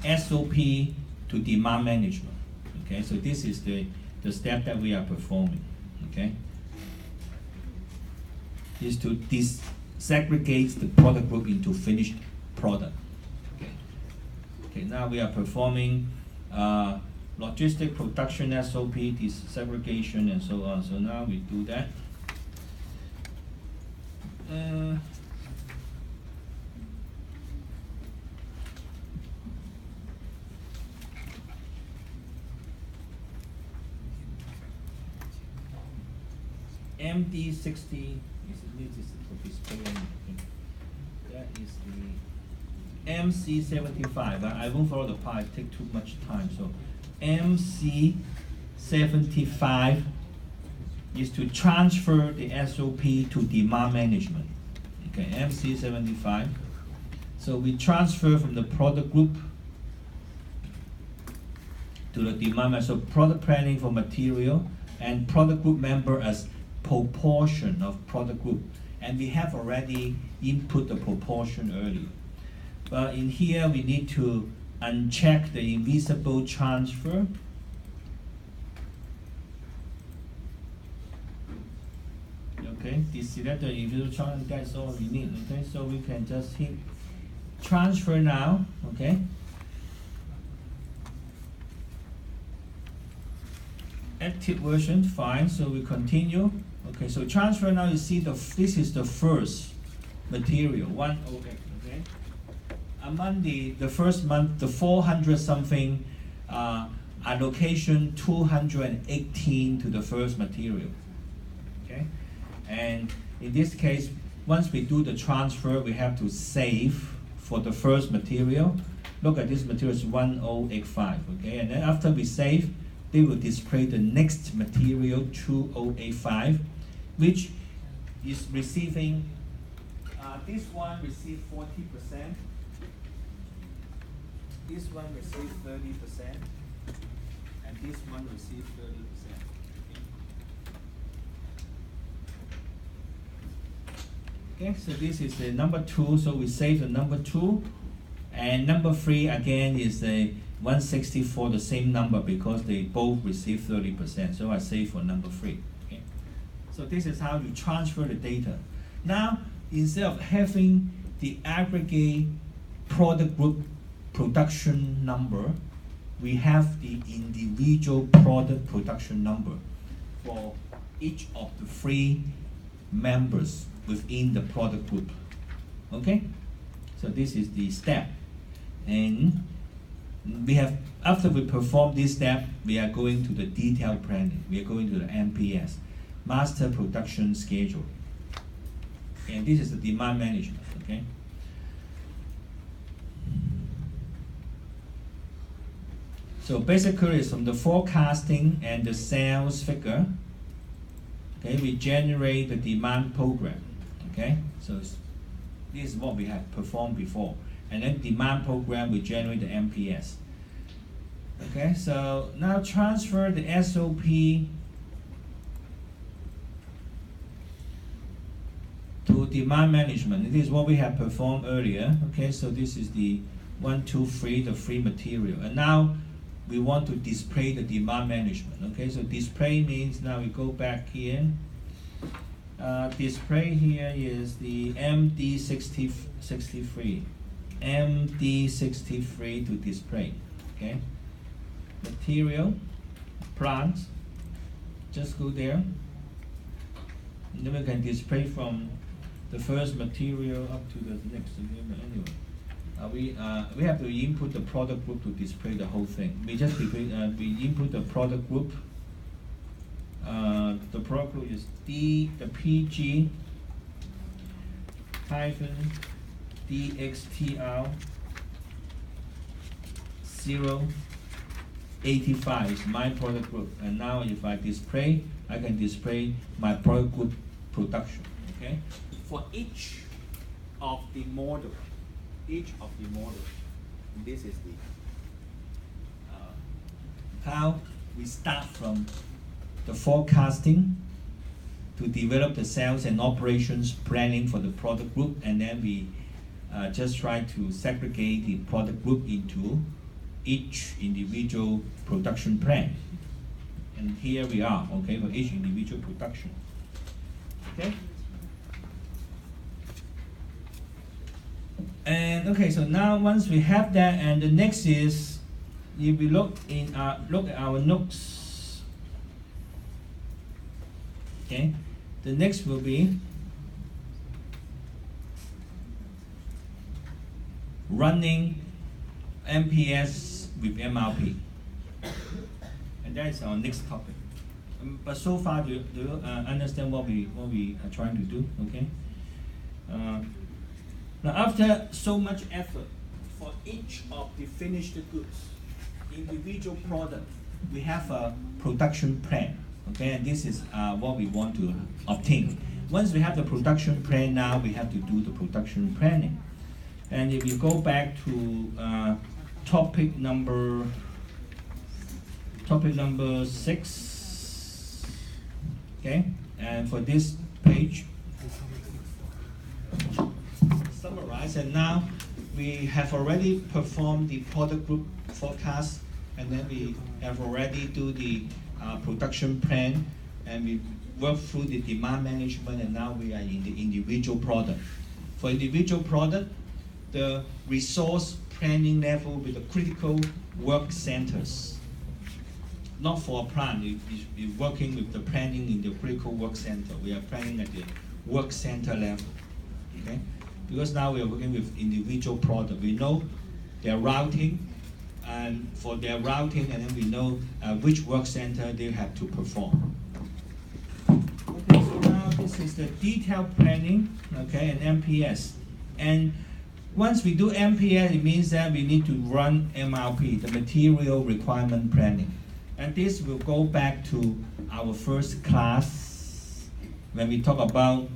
SOP to demand management. Okay, so this is the step that we are performing. Okay, is to segregate the product group into finished product. Okay, now we are performing logistic production SOP, this segregation and so on. So now we do that. MD60 that is the MC75. I won't follow the part, it take too much time. So MC75 is to transfer the SOP to demand management. Okay, MC75. So we transfer from the product group to the demand. So product planning for material and product group member as proportion of product group. And we have already input the proportion earlier. But in here we need to uncheck the invisible transfer. Okay, select the invisible transfer, that's all we need. Okay, so we can just hit transfer now. Okay. Active version, fine, so we continue. Okay, so transfer now, you see this is the first material, 108, okay? Among the first month, the 400 something allocation 218 to the first material, okay? And in this case, once we do the transfer, we have to save for the first material. Look at this material is 1085, okay? And then after we save, they will display the next material 2085, which is receiving, this one received 40%, this one received 30%, and this one received 30%. Okay, so this is the number 2, so we save the number 2, and number 3 again is the 164, the same number because they both receive 30%. So I save for number 3. Okay. So this is how you transfer the data. Now, instead of having the aggregate product group production number, we have the individual product production number for each of the 3 members within the product group. Okay? So this is the step. And we have, after we perform this step, we are going to the detailed planning. We are going to the MPS, Master Production Schedule. And this is the demand management, okay? So basically it's from the forecasting and the sales figure, okay, we generate the demand program, okay? So this is what we have performed before. And then demand program, we generate the MPS. Okay, so now transfer the SOP to demand management. This is what we have performed earlier. Okay, so this is the 1, 2, 3, the 3 material. And now we want to display the demand management. Okay, so display means now we go back here. Display here is the MD63. MD63 to display. Okay, material, plant, just go there. And then we can display from the first material up to the next. Anyway, we have to input the product group to display the whole thing. We just we input the product group. The product group is the PG hyphen DXTR 085 is my product group. And now if I display, I can display my product group production. Okay, for each of the model, this is the how we start from the forecasting to develop the sales and operations planning for the product group, and then we just try to segregate the product group into each individual production plan. And here we are, okay, for each individual production. Okay? And okay, so now once we have that, and the next is, if we look at our notes, okay, the next will be running MPS with MRP, and that is our next topic. But so far, do you understand what we are trying to do? Okay. Now, after so much effort for each of the finished goods, individual product, we have a production plan. Okay, and this is what we want to obtain. Once we have the production plan, now we have to do the production planning. And if you go back to topic number 6, okay, and for this page, summarize, and now we have already performed the product group forecast, and then we have already do the production plan, and we work through the demand management, and now we are in the individual product. For individual product, the resource planning level with the critical work centers. Not for a plant, we're working with the planning in the critical work center. We are planning at the work center level, okay? Because now we are working with individual product. We know their routing, and for their routing, and then we know which work center they have to perform. Okay, so now this is the detailed planning, okay, and MPS. And once we do MPS, it means that we need to run MRP, the material requirement planning. And this will go back to our first class when we talk about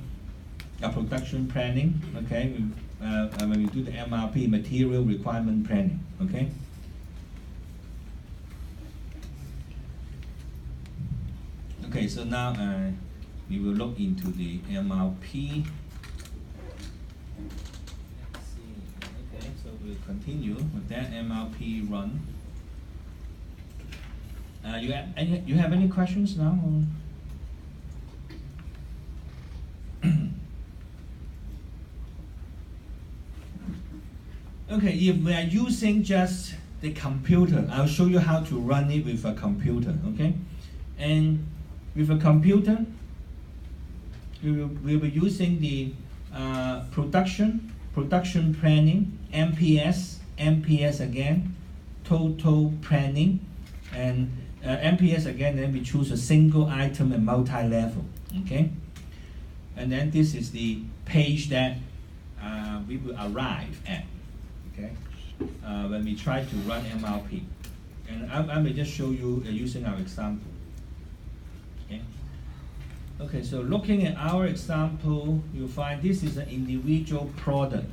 production planning, okay, when we do the MRP, material requirement planning, okay. Okay, so now we will look into the MRP. We'll continue with that MRP run. You have any questions now? Okay, if we are using just the computer, I'll show you how to run it with a computer, okay? And with a computer, we'll be using the production planning, MPS again, total planning, and MPS again, then we choose a single item and multi-level, okay? And then this is the page that we will arrive at, okay? When we try to run MRP. And I may just show you using our example, okay? Okay, so looking at our example, you'll find this is an individual product.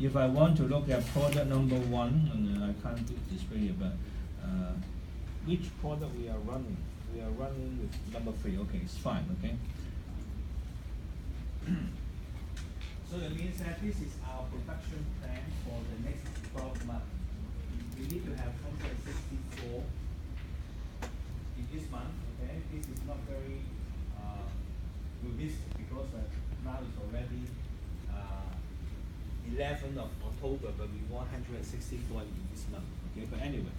If I want to look at product number 1, and I can't display it, but which product we are running? We are running with number 3. Okay, it's fine. Okay. So it means that this is our production plan for the next 12 months. We need to have 164 in this month. Okay, this is not very realistic because now it's already 11th of October, but we want 164 in this month. Okay, but anyway,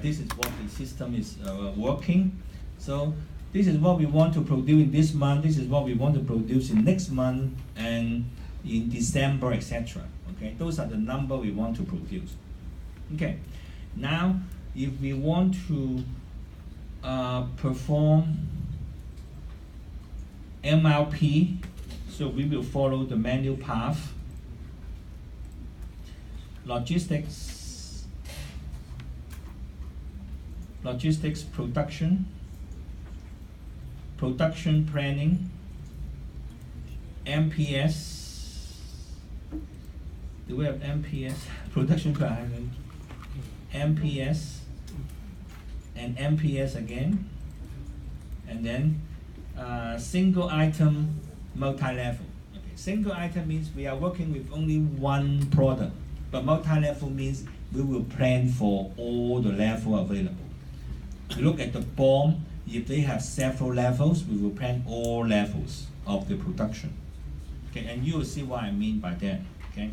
this is what the system is working. So this is what we want to produce in this month. This is what we want to produce in next month and in December, etc. Okay, those are the number we want to produce. Okay, now if we want to perform MRP, so we will follow the manual path. Logistics, production planning, MPS. Do we have MPS? Production planning, MPS, and MPS again, and then single item multi-level. Okay, Single item means we are working with only one product, but multi-level means we will plan for all the levels available. You look at the BOM, if they have several levels, we will plan all levels of the production. Okay, and you will see what I mean by that. Okay,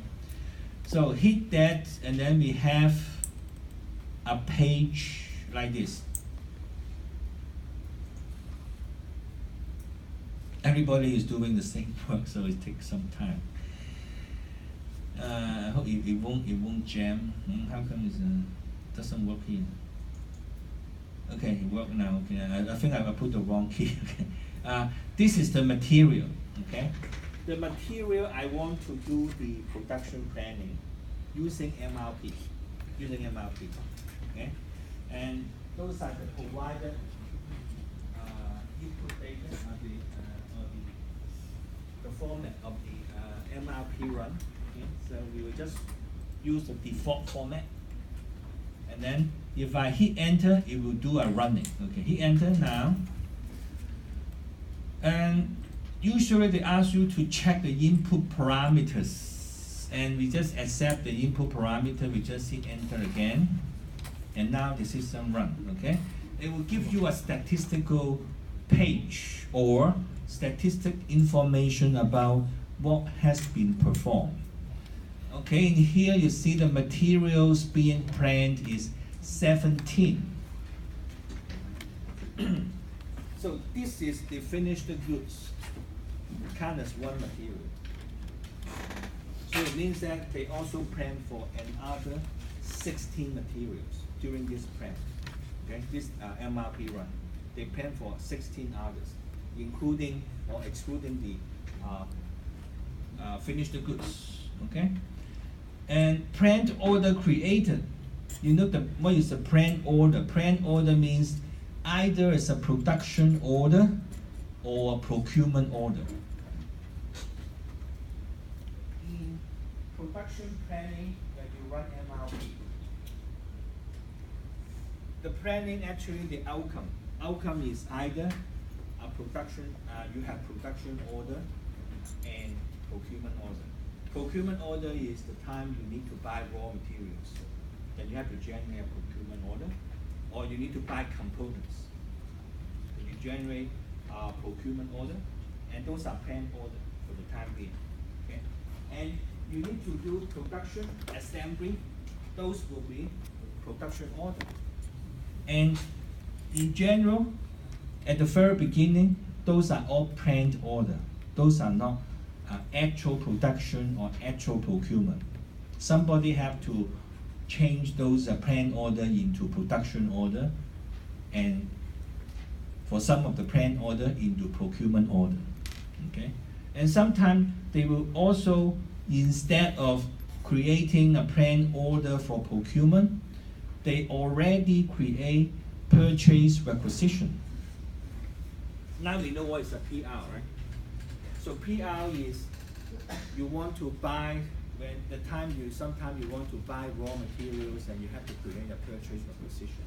so hit that, and then we have a page like this. Everybody is doing the same work, so it takes some time. I hope it won't jam. How come it doesn't work here? Okay, it worked now. Okay, I think I put the wrong key. Okay, this is the material. Okay, the material I want to do the production planning using MRP. Okay, and those are the provided input data are the format of the MRP run. Okay, so we will just use the default format, and then if I hit enter, it will do a running. Okay, hit enter now, and usually they ask you to check the input parameters, and we just accept the input parameter. We just hit enter again, and now the system run. Okay, it will give you a statistical page or statistic information about what has been performed. Okay, in here you see the materials being planned is 17. So this is the finished goods, count as one material. So it means that they also plan for another 16 materials during this plan. Okay, this MRP run. They plan for 16 others, including or excluding the finished goods. Okay, and planned order created. You know what is a planned order? Planned order means either it's a production order or a procurement order. In production planning, when you run MRP, the planning actually the outcome. Outcome is either a production, you have production order and procurement order. Procurement order is the time you need to buy raw materials. Then you have to generate a procurement order, or you need to buy components. So you generate a procurement order, and those are planned order for the time being. Okay? And you need to do production assembly. Those will be production order. And in general, at the very beginning, those are all planned order. Those are not actual production or actual procurement. Somebody have to change those planned order into production order, and for some of the planned order into procurement order. Okay, and sometimes they will also, instead of creating a planned order for procurement, they already create purchase requisition. Now we know what is a PR, right? So PR is you want to buy, when the time you, sometimes you want to buy raw materials and you have to create a purchase requisition.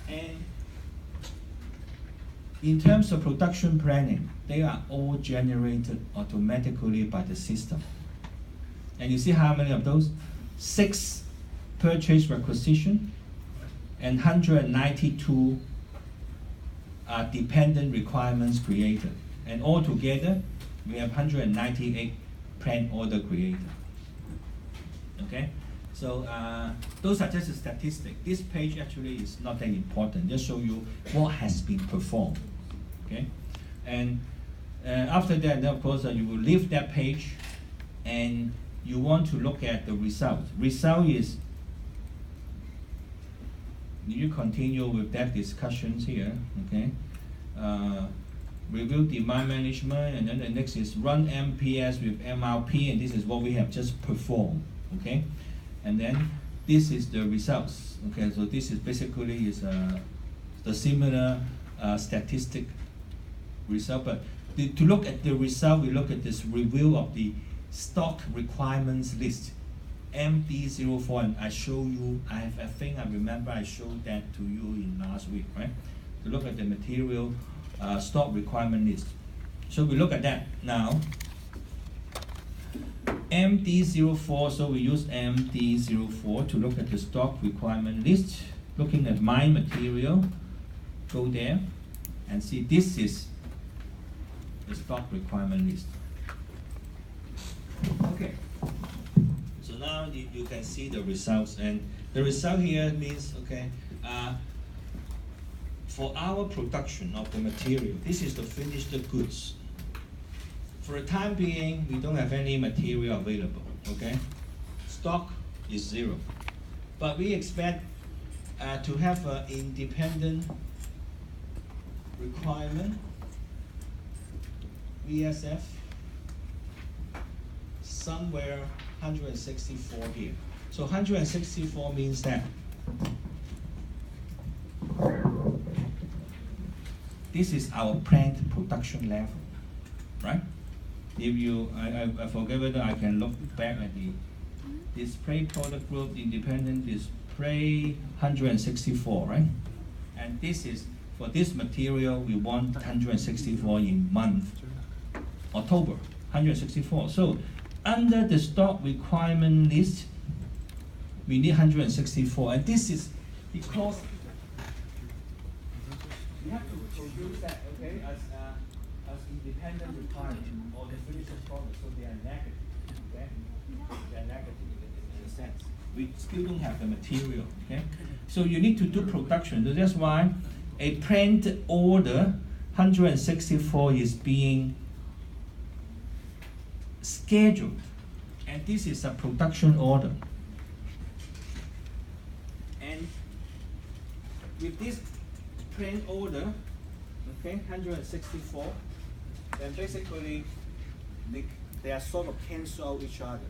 And in terms of production planning, they are all generated automatically by the system. And you see how many of those? 6 purchase requisition and 192 dependent requirements created. And altogether, we have 198 planned order created. Okay, so those are just a statistic. This page actually is not that important. Just show you what has been performed. Okay, and after that, then of course, you will leave that page, and you want to look at the result. Result is you continue with that discussions here. Okay. Review demand management, and then the next is run MPS with MRP, and this is what we have just performed. Okay, and then this is the results. Okay, so this is basically is the similar statistic result, but to look at the result, we look at this review of the stock requirements list, MD04, and I show you. I think I remember I showed that to you in last week, right? To look at the material stock requirement list. So we look at that now. MD04, so we use MD04 to look at the stock requirement list. Looking at my material, go there and see this is the stock requirement list. Okay, so now you can see the results, and the result here means, okay, for our production of the material, this is the finished goods. For the time being, we don't have any material available, okay? Stock is 0. But we expect to have an independent requirement, VSF, somewhere 164 here. So 164 means that this is our planned production level, right? If you, I forget whether I can look back at the display product group, independent display, 164, right? And this is, for this material, we want 164 in month, October, 164. So under the stock requirement list, we need 164, and this is because we have to produce that, okay, as independent requirement or the finished product, so they are negative, okay? They are negative in a sense. We still don't have the material, okay? So you need to do production. So that's why a planned order 164 is being scheduled, and this is a production order. And with this planned order, okay, 164, then basically they are sort of cancel each other.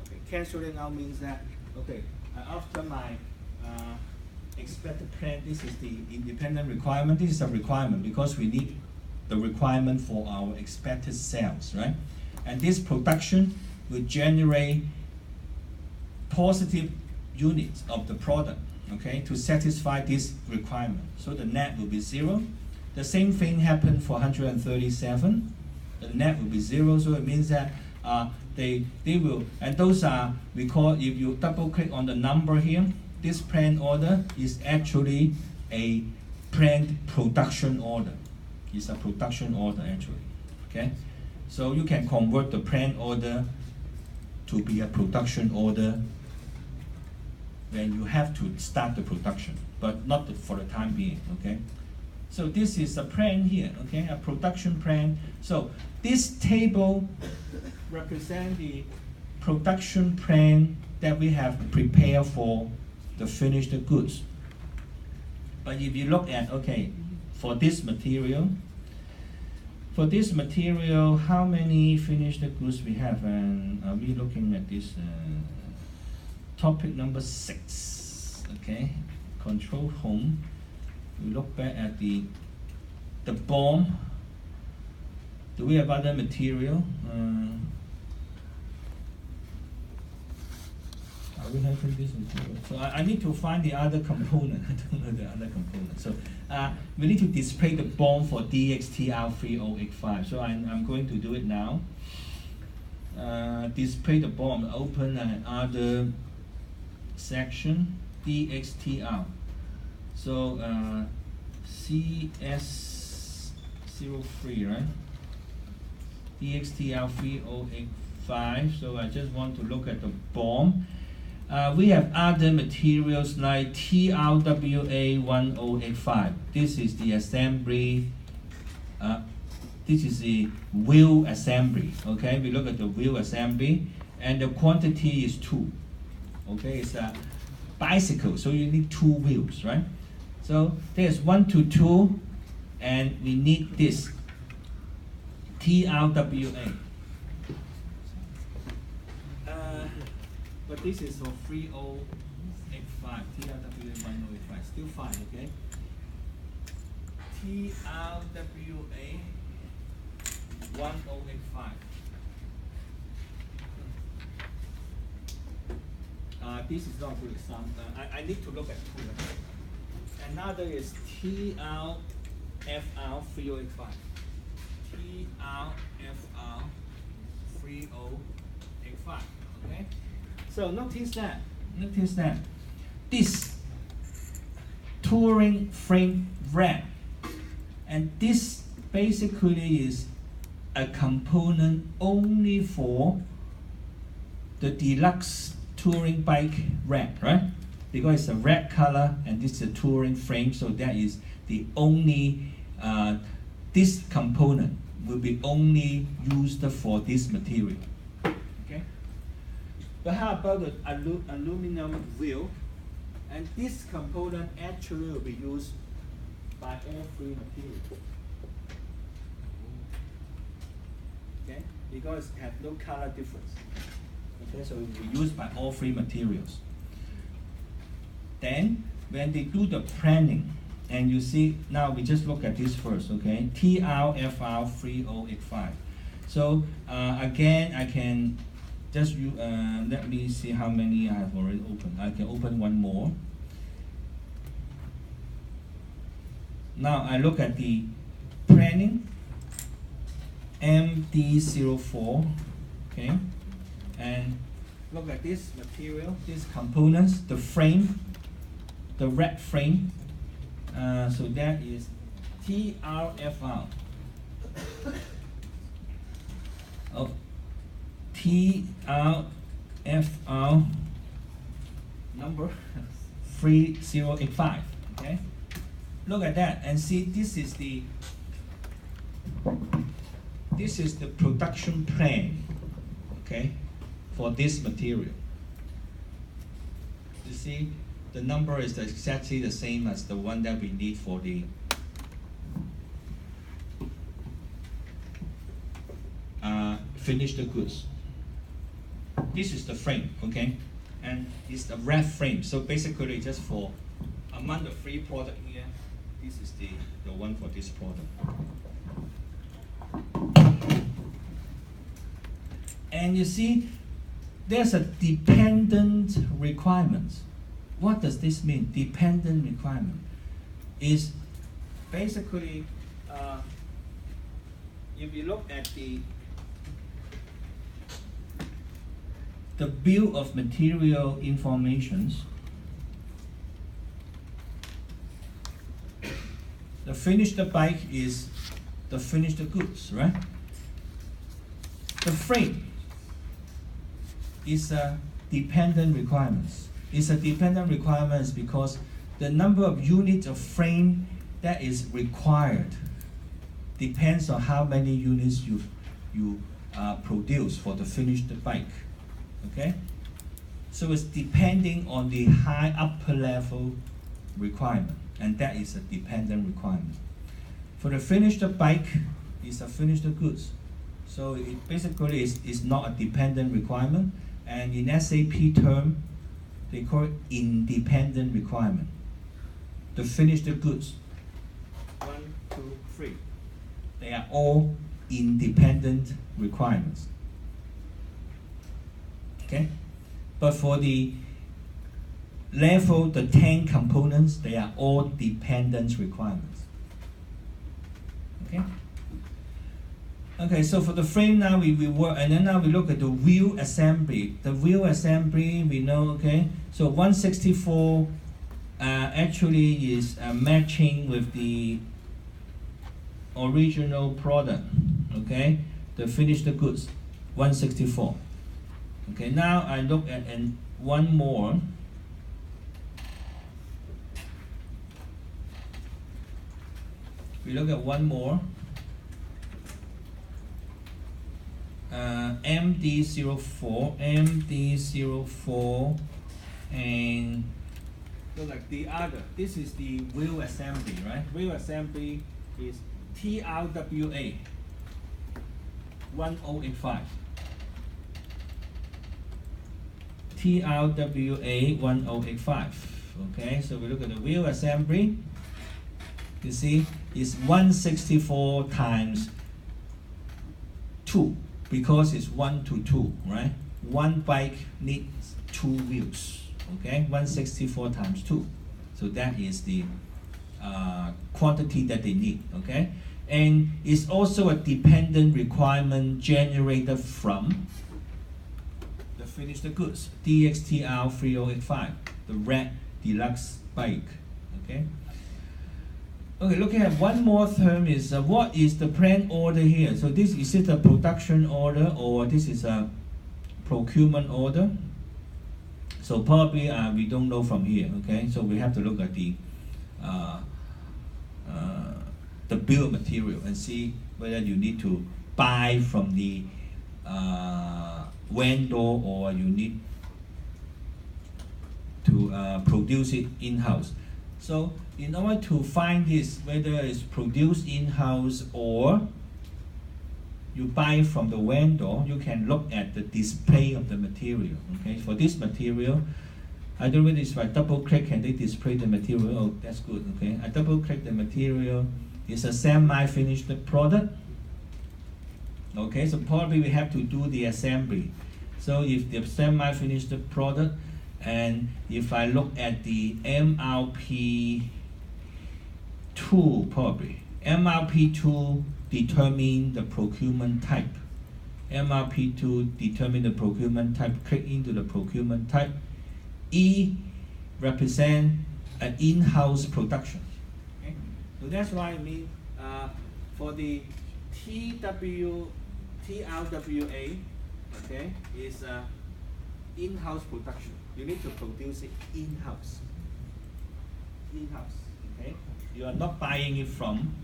Okay, canceling out means that, okay, after my expected plan, this is the independent requirement. This is a requirement because we need the requirement for our expected sales, right? And this production will generate positive units of the product, okay, to satisfy this requirement. So the net will be 0. The same thing happened for 137. The net will be 0, so it means that they will, and those are, we call, if you double click on the number here, this planned order is actually a planned production order. It's a production order actually, okay? So you can convert the planned order to be a production order when you have to start the production, but not for the time being, okay? So this is a plan here, okay, a production plan. So this table represents the production plan that we have prepared for the finished goods. But if you look at, okay, for this material, how many finished goods we have? And are we looking at this topic number 6, okay, control home. We look back at the BOM. Do we have other material? Are we having this material? So I need to find the other component. I don't know the other component. So we need to display the BOM for DXTR3085. So I'm going to do it now. Display the BOM. Open another section. DXTR. So CS03, right? DXTR3085. So I just want to look at the BOM. We have other materials like TRWA1085. This is the assembly. This is the wheel assembly. Okay, we look at the wheel assembly, and the quantity is 2. Okay, it's a bicycle, so you need 2 wheels, right? So there's 1 to 2, and we need this TRWA. But this is for 3085, TRWA1085, still fine, okay? TRWA 1085. This is not good example. I need to look at 2. Another is TRFR 3085. TRFR 3085. 5. Okay, so notice that this touring frame red, and this basically is a component only for the deluxe touring bike red, right? Because it's a red color and this is a touring frame, so that is the only, this component will be only used for this material. Okay? But how about the aluminum wheel? And this component actually will be used by all three materials. Okay? Because it has no color difference. Okay, so it will be used by all three materials. Then, when they do the planning, and you see, now we just look at this first, okay? TRFR 3085. So, again, I can just, let me see how many I have already opened. I can open one more. Now, I look at the planning, MD04, okay? And look at this material, these components, the frame, the red frame. So that is TRFR. Of TRFR number 3085. Okay. Look at that and see this is the production plan. Okay. For this material. You see, the number is exactly the same as the one that we need for the finished goods. This is the frame, okay? And it's the red frame. So basically just for among the three products here, this is the one for this product. And you see, there's a dependent requirement. What does this mean? Dependent requirement is basically, if you look at the bill of material informations, the finished bike is the finished goods, right? The frame is a dependent requirements. It's a dependent requirements because the number of units of frame that is required depends on how many units you produce for the finished bike. Okay, so it's depending on the high upper level requirement, and that is a dependent requirement. For the finished bike, it's a finished goods, so it basically is not a dependent requirement. And in SAP term, they call it independent requirement. The finished goods, 1, 2, 3, they are all independent requirements. Okay, but for the level, the 10 components, they are all dependent requirements. Okay. Okay, so for the frame now we work, and then now we look at the wheel assembly. The wheel assembly we know, okay, so 164 actually is matching with the original product, okay, the finished goods, 164. Okay, now I look at one more. We look at one more. MD04, and look like the other. This is the wheel assembly, right? Wheel assembly is TRWA 1085. TRWA 1085. Okay, so we look at the wheel assembly. You see, it's 164 times 2. Because it's 1 to 2, right? One bike needs 2 wheels, okay? 164 times 2. So that is the quantity that they need, okay? And it's also a dependent requirement generated from finished goods, DXTR3085, the red deluxe bike. Okay. Okay, looking at one more term is what is the plan order here? So this is it a production order or this is a procurement order? So probably we don't know from here. Okay, so we have to look at the bill of material and see whether you need to buy from the vendor or you need to produce it in-house. So in order to find this, whether it's produced in-house or you buy from the vendor, you can look at the display of the material. Okay, for this material, I don't know if I double click, can they display the material? Oh, that's good. Okay, I double click the material. It's a semi-finished product. Okay, so probably we have to do the assembly. So if the semi-finished product, and if I look at the MRP tool, probably MRP tool determine the procurement type. MRP tool determine the procurement type. Click into the procurement type. E represent an in-house production. Okay? So that's why I mean for the TRWA, okay, is in-house production. You need to produce it in-house. In-house, okay? You are not buying it from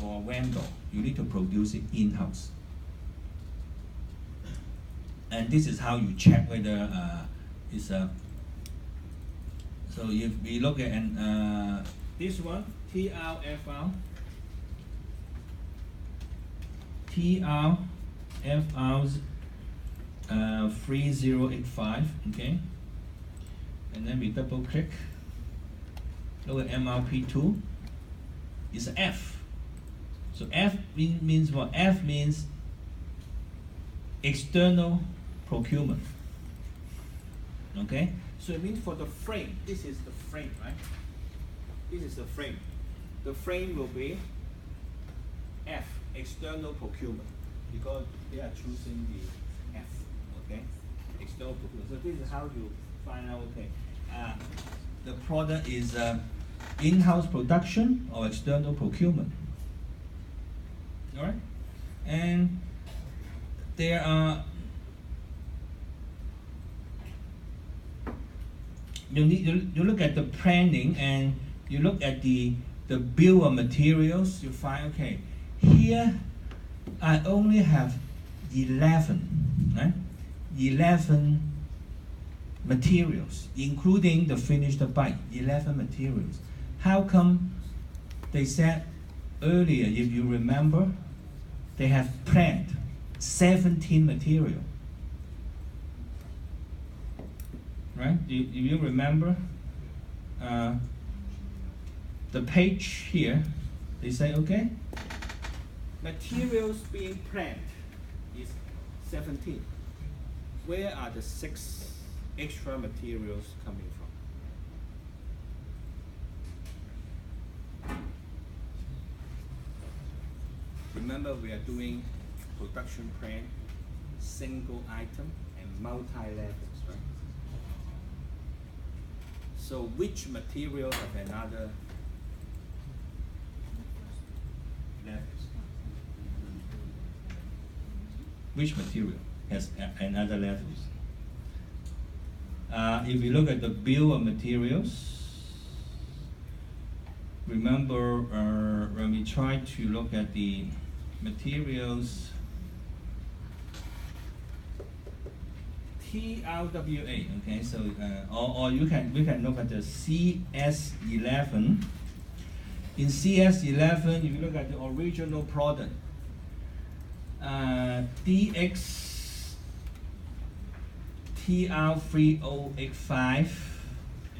your vendor. You need to produce it in-house. And this is how you check whether it's a. So if we look at this one, TRFR 3085, okay? And then we double click. Look at MRP2. It's F. So F means what? F means external procurement. Okay? So it means for the frame, this is the frame, right? This is the frame. The frame will be F, external procurement, because they are choosing the F, okay? External procurement. So this is how you find out, okay, the product is in-house production or external procurement. All right? And there are, you look at the planning and you look at the bill of materials, you find, okay, here I only have 11, right? 11 materials, including the finished bike, 11 materials. How come they said earlier, if you remember, they have planned 17 material? Right? If you remember, the page here, they say, okay, materials being planned is 17. Where are the 6 extra materials coming from? Remember, we are doing production plan, single item and multi-levels, right? So which material have another levels? Which material has another levels? If we look at the bill of materials, remember when we try to look at the materials, TRWA, okay, so or we can look at the CS11. In CS11, if you look at the original product, DXTR3085,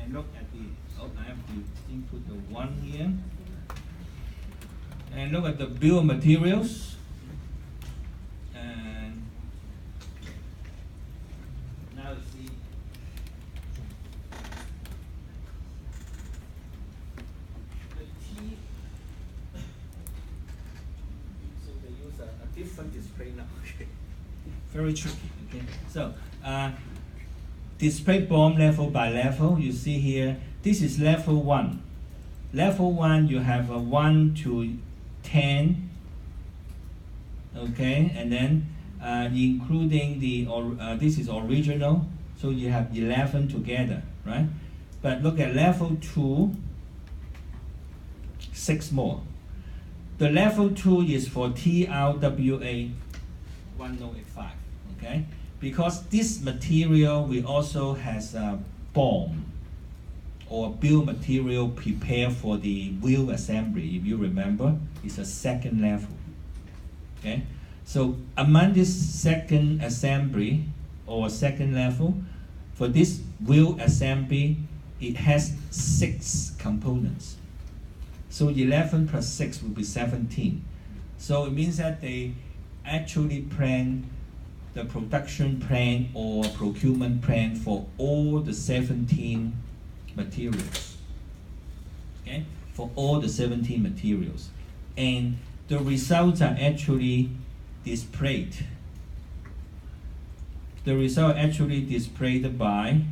and look at the, oh, I have to input the 1 here, and look at the bill of materials, and now see the T. So they use a different display now. Okay, very tricky. Okay, so display BOM level by level. You see here, this is level 1. Level 1, you have a 1 to 10, okay, and then including the, this is original, so you have 11 together, right? But look at level 2, 6 more. The level 2 is for TRWA 1085, okay? Because this material we also has a BOM or bill material prepared for the wheel assembly. If you remember, it's a second level. Okay, so among this second assembly or second level, for this wheel assembly, it has 6 components. So 11 plus 6 will be 17. So it means that they actually plan the production plan or procurement plan for all the 17 materials. Okay, for all the 17 materials. And the results are actually displayed. The result actually displayed by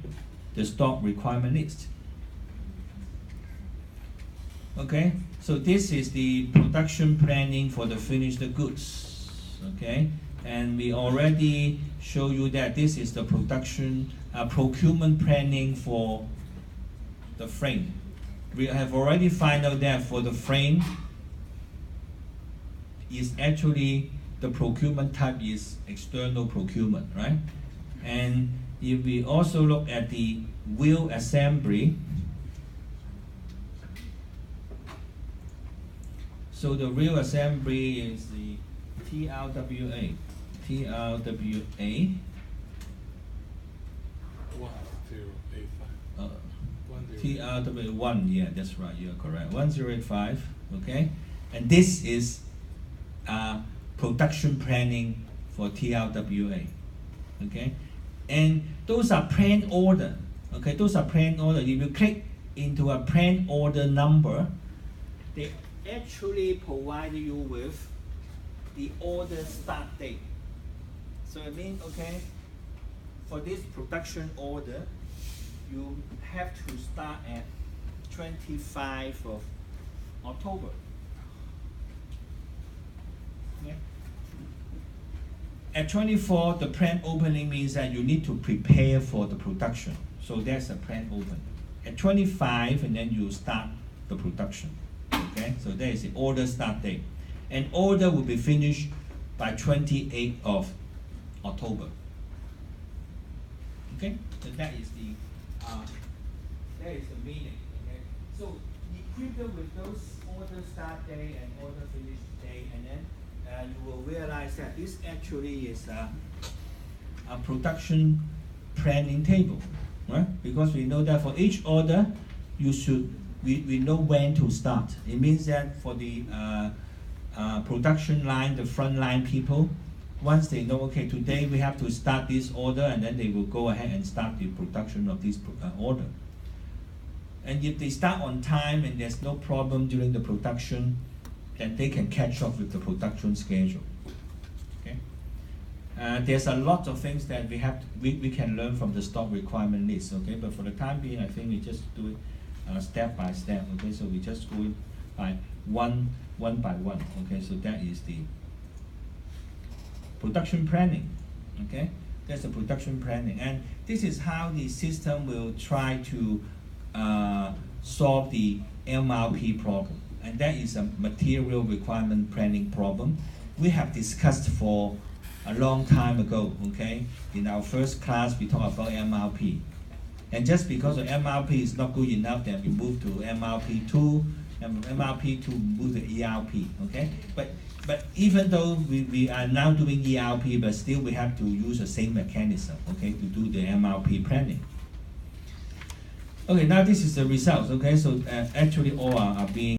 the stock requirement list. Okay, so this is the production planning for the finished goods. Okay, and we already show you that this is the production procurement planning for the frame. We have already found out that for the frame is actually the procurement type is external procurement, right? And if we also look at the wheel assembly, so the wheel assembly is the TRWA. TRWA. 1085. TRW1, yeah, that's right, you're correct. 1085, okay? And this is production planning for TRWA, okay? And those are plan order, okay? Those are plan order. If you click into a plan order number, they actually provide you with the order start date. So it means, okay, for this production order, you have to start at 25 of October. Okay. At 24, the plant opening means that you need to prepare for the production. So that's a plant open. At 25, and then you start the production. Okay, so that is the order start date. And order will be finished by 28th of October. Okay, so that is the meaning. Okay, so equipped with those order start day and order finish day, and then you will realize that this actually is a production planning table, right? Because we know that for each order, we know when to start. It means that for the production line, the front line people, once they know, okay, today we have to start this order, and then they will go ahead and start the production of this order. And if they start on time and there's no problem during the production, then they can catch up with the production schedule. Okay. There's a lot of things that we can learn from the stock requirement list. Okay, but for the time being, I think we just do it step by step. Okay, so we just go it by one by one. Okay, so that is the production planning. Okay, that's the production planning, and this is how the system will try to solve the MRP problem, and that is a material requirement planning problem. We have discussed for a long time ago. Okay, in our first class we talked about MRP, and just because the MRP is not good enough, then we move to MRP2, and from MRP to move to ERP. Okay, but even though we are now doing ERP, but still we have to use the same mechanism, okay, to do the MRP planning. Okay, now this is the results, okay, so actually all are being